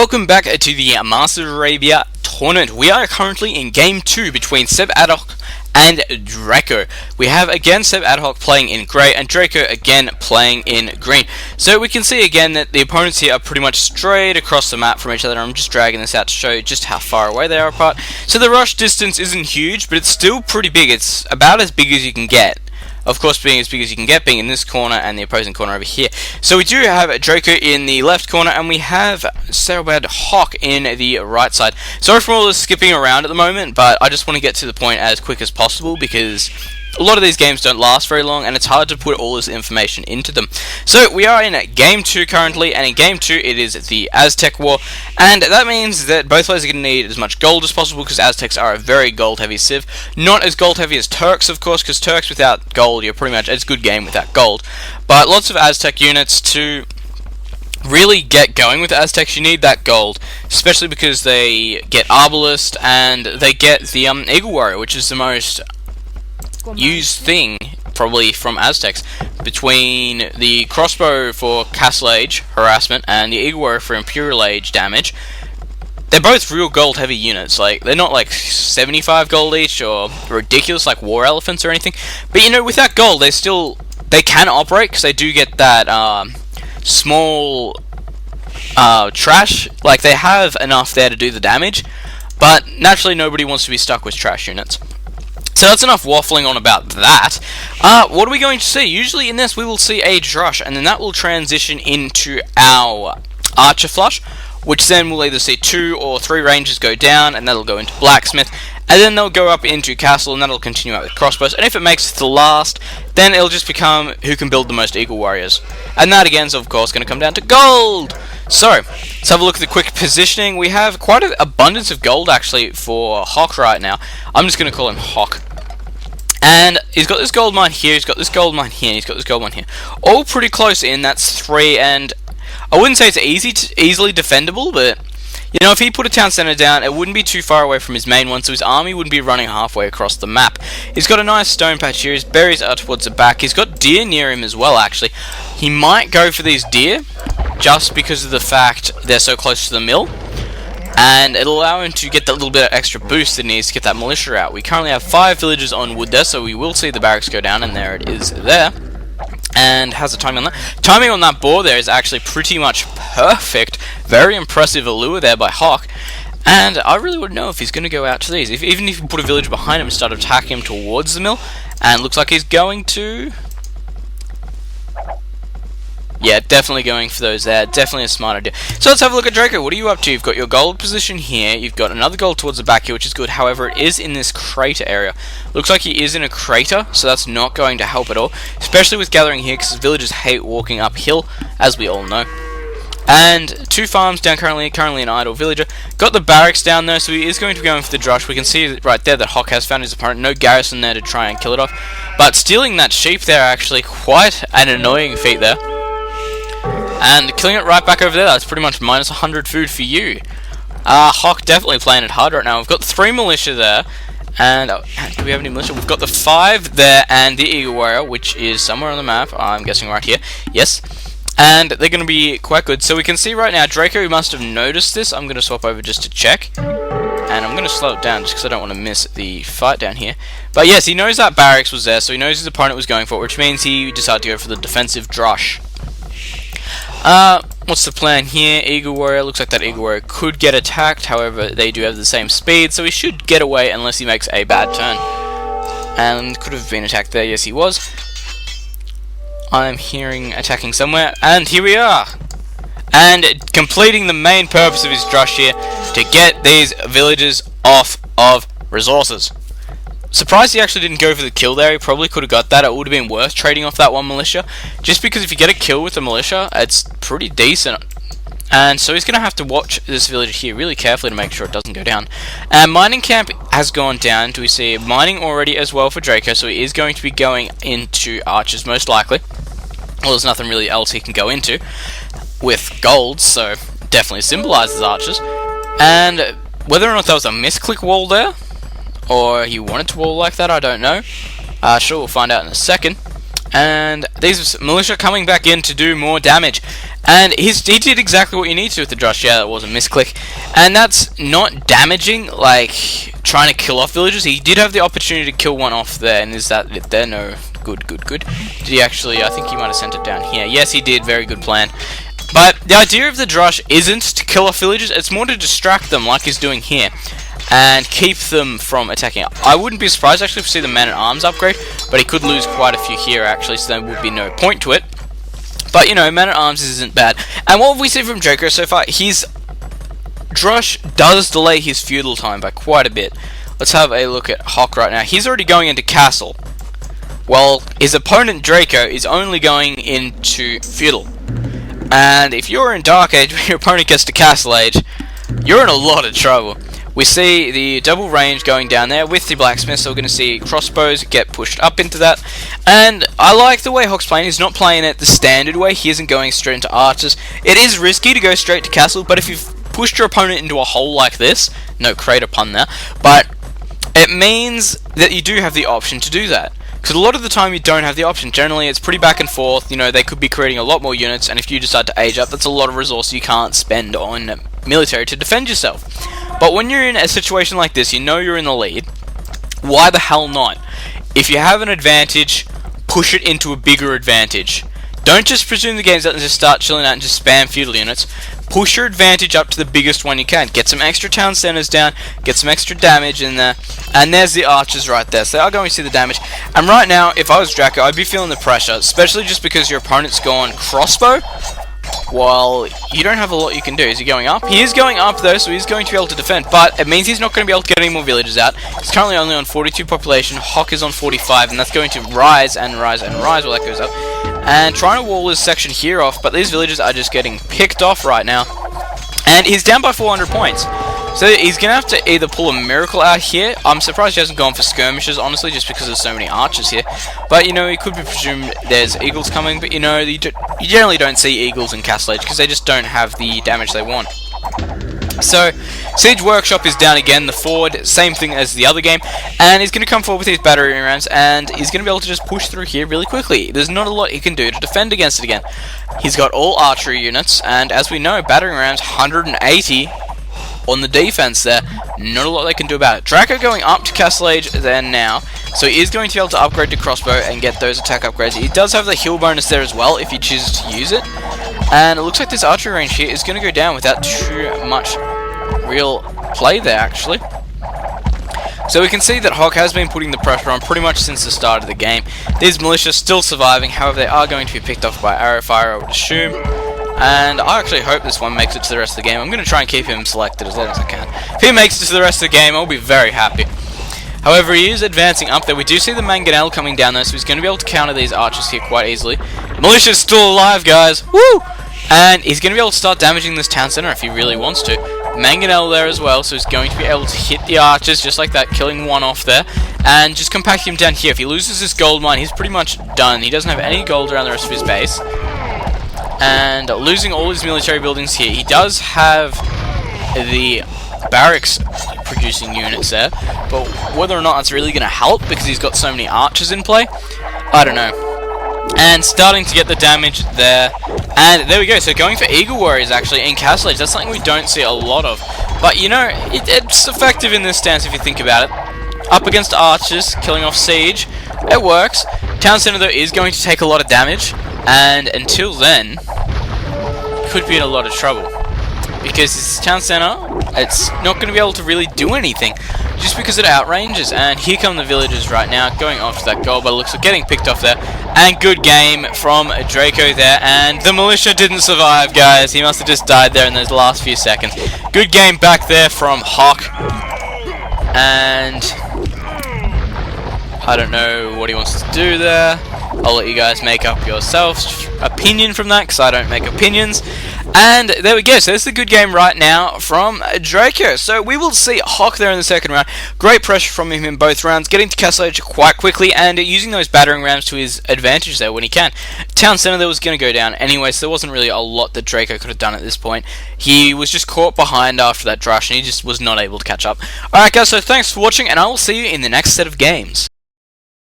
Welcome back to the Masters of Arabia tournament. We are currently in Game 2 between Seb Adhoc and Draco. We have again Seb Adhoc playing in grey and Draco again playing in green. So we can see again that the opponents here are pretty much straight across the map from each other. I'm just dragging this out to show just how far away they are apart. So the rush distance isn't huge, but it's still pretty big. It's about as big as you can get. Of course, being as big as you can get, being in this corner and the opposing corner over here. So we do have Draco in the left corner, and we have Seb Adhoc in the right side. Sorry for all this skipping around at the moment, but I just want to get to the point as quick as possible, because a lot of these games don't last very long, and it's hard to put all this information into them. So we are in Game 2 currently, and in Game 2 it is the Aztec War, and that means that both players are going to need as much gold as possible, because Aztecs are a very gold-heavy civ. Not as gold-heavy as Turks, of course, because Turks without gold, you're pretty much, it's a good game without gold. But lots of Aztec units to really get going with Aztecs, you need that gold, especially because they get Arbalist, and they get the Eagle Warrior, which is the most used thing probably from Aztecs, between the crossbow for Castle Age harassment and the Eagle Warrior for Imperial Age damage. They're both real gold heavy units. Like, they're not like 75 gold each or ridiculous like war elephants or anything, but you know, without gold they can operate, because they do get that small trash. Like, they have enough there to do the damage, but naturally nobody wants to be stuck with trash units. So that's enough waffling on about that. What are we going to see? Usually in this we will see a Drush, and then that will transition into our Archer Flush, which then will either see 2 or 3 ranges go down, and that'll go into Blacksmith, and then they'll go up into Castle, and that'll continue out with Crossbows, and if it makes it to last, then it'll just become who can build the most Eagle Warriors. And that again is of course going to come down to gold! So, let's have a look at the quick positioning. We have quite an abundance of gold actually for Hock right now. I'm just going to call him Hock. And he's got this gold mine here, he's got this gold mine here, and he's got this gold mine here. All pretty close in, that's 3, and I wouldn't say it's easily defendable, but you know, if he put a town center down, it wouldn't be too far away from his main one, so his army wouldn't be running halfway across the map. He's got a nice stone patch here, his berries are towards the back, he's got deer near him as well actually. He might go for these deer, just because of the fact they're so close to the mill, and it'll allow him to get that little bit of extra boost that he needs to get that militia out. We currently have 5 villages on wood there, so we will see the barracks go down, and there it is there. And how's the timing on that? Timing on that boar there is actually pretty much perfect. Very impressive allure there by Hock. And I really wouldn't know if he's going to go out to these. Even if you put a village behind him and start attacking him towards the mill, and looks like he's going to... Yeah, definitely going for those there. Definitely a smart idea. So let's have a look at Draco. What are you up to? You've got your gold position here. You've got another gold towards the back here, which is good. However, it is in this crater area. Looks like he is in a crater, so that's not going to help at all. Especially with gathering here, because villagers hate walking uphill, as we all know. And 2 farms down currently an idle villager. Got the barracks down there, so he is going to be going for the Drush. We can see right there that Hock has found his opponent. No garrison there to try and kill it off. But stealing that sheep there, actually, quite an annoying feat there. And killing it right back over there, that's pretty much minus 100 food for you. Hock definitely playing it hard right now. We've got 3 militia there, and do we have any militia? We've got the 5 there, and the Eagle Warrior, which is somewhere on the map, I'm guessing right here, yes. And they're going to be quite good. So we can see right now, Draco must have noticed this. I'm going to swap over just to check. And I'm going to slow it down just because I don't want to miss the fight down here. But yes, he knows that barracks was there, so he knows his opponent was going for it, which means he decided to go for the defensive Drush. What's the plan here? Eagle Warrior, looks like that Eagle Warrior could get attacked, however they do have the same speed, so he should get away unless he makes a bad turn. And could have been attacked there, yes he was. I'm hearing attacking somewhere, and here we are! And completing the main purpose of his Drush here, to get these villages off of resources. Surprised he actually didn't go for the kill there. He probably could have got that. It would have been worth trading off that one militia, just because if you get a kill with the militia, it's pretty decent. And so he's going to have to watch this village here really carefully to make sure it doesn't go down. Mining camp has gone down. Do we see mining already as well for Draco? So he is going to be going into archers most likely. Well, there's nothing really else he can go into with gold, so definitely symbolises archers. And whether or not that was a misclick wall there, or he wanted to wall like that, I don't know. Sure, we'll find out in a second. And these militia coming back in to do more damage. And he did exactly what you need to with the Drush. Yeah, that was a misclick. And that's not damaging, like trying to kill off villagers. He did have the opportunity to kill one off there. And is that it there? No. Good. Did he actually? I think he might have sent it down here. Yes, he did. Very good plan. But the idea of the Drush isn't to kill off villagers. It's more to distract them, like he's doing here, and keep them from attacking. I wouldn't be surprised actually to see the man-at-arms upgrade, but he could lose quite a few here actually, so there would be no point to it. But, you know, man-at-arms isn't bad. And what have we seen from Draco so far? His Drush does delay his feudal time by quite a bit. Let's have a look at Hawk right now. He's already going into castle, while his opponent Draco is only going into feudal. And if you're in Dark Age when your opponent gets to Castle Age, you're in a lot of trouble. We see the double range going down there with the blacksmith, so we're going to see crossbows get pushed up into that. And I like the way Hawk's playing. He's not playing it the standard way. He isn't going straight into archers. It is risky to go straight to castle, but if you've pushed your opponent into a hole like this, no crater pun there, but it means that you do have the option to do that. Because a lot of the time you don't have the option. Generally it's pretty back and forth, you know, they could be creating a lot more units, and if you decide to age up, that's a lot of resources you can't spend on military to defend yourself. But when you're in a situation like this, you know you're in the lead, why the hell not? If you have an advantage, push it into a bigger advantage. Don't just presume the game's out and just start chilling out and just spam feudal units. Push your advantage up to the biggest one you can. Get some extra town centers down, get some extra damage in there, and there's the archers right there. So they are going to see the damage. And right now, if I was Draco, I'd be feeling the pressure, especially just because your opponent's gone crossbow. Well, you don't have a lot you can do. Is he going up? He is going up though, so he's going to be able to defend, but it means he's not going to be able to get any more villagers out. He's currently only on 42 population, Hawk is on 45, and that's going to rise and rise and rise while that goes up. And trying to wall this section here off, but these villagers are just getting picked off right now. And he's down by 400 points. So he's going to have to either pull a miracle out here. I'm surprised he hasn't gone for skirmishes, honestly, just because there's so many archers here. But, you know, it could be presumed there's eagles coming, but, you know, you generally don't see eagles in Castle Age because they just don't have the damage they want. So, Siege Workshop is down again, the forward, same thing as the other game, and he's going to come forward with his battery rams, and he's going to be able to just push through here really quickly. There's not a lot he can do to defend against it again. He's got all archery units, and as we know, battery rams, 180 on the defense there. Not a lot they can do about it. Draco going up to Castle Age there now, so he is going to be able to upgrade to crossbow and get those attack upgrades. He does have the heal bonus there as well, if he chooses to use it. And it looks like this archery range here is going to go down without too much real play there, actually. So we can see that Hawk has been putting the pressure on pretty much since the start of the game. These militia still surviving, however they are going to be picked off by arrow fire, I would assume. And I actually hope this one makes it to the rest of the game. I'm going to try and keep him selected as long as I can. If he makes it to the rest of the game, I'll be very happy. However, he is advancing up there. We do see the mangonel coming down there, so he's going to be able to counter these archers here quite easily. Militia's still alive, guys. Woo! And he's going to be able to start damaging this town center if he really wants to. Mangonel there as well, so he's going to be able to hit the archers just like that, killing one off there, and just compact him down here. If he loses this gold mine, he's pretty much done. He doesn't have any gold around the rest of his base. And losing all his military buildings here. He does have the barracks producing units there, but whether or not that's really going to help because he's got so many archers in play, I don't know. And starting to get the damage there, and there we go. So going for Eagle Warriors actually in Castle Age, that's something we don't see a lot of, but you know, it's effective in this stance if you think about it. Up against archers, killing off siege, it works. Town Center though is going to take a lot of damage, and until then, could be in a lot of trouble. Because this town center, it's not going to be able to really do anything, just because it outranges. And here come the villagers right now, going off to that goal, but it looks like getting picked off there. And good game from Draco there, and the militia didn't survive, guys. He must have just died there in those last few seconds. Good game back there from Hawk. And I don't know what he wants to do there. I'll let you guys make up yourselves opinion from that, because I don't make opinions. And there we go, so this is a good game right now from Draco. So we will see Hawk there in the second round. Great pressure from him in both rounds, getting to Castle Age quite quickly, and using those battering rams to his advantage there when he can. Town Center there was going to go down anyway, so there wasn't really a lot that Draco could have done at this point. He was just caught behind after that drush, and he just was not able to catch up. Alright guys, so thanks for watching, and I will see you in the next set of games.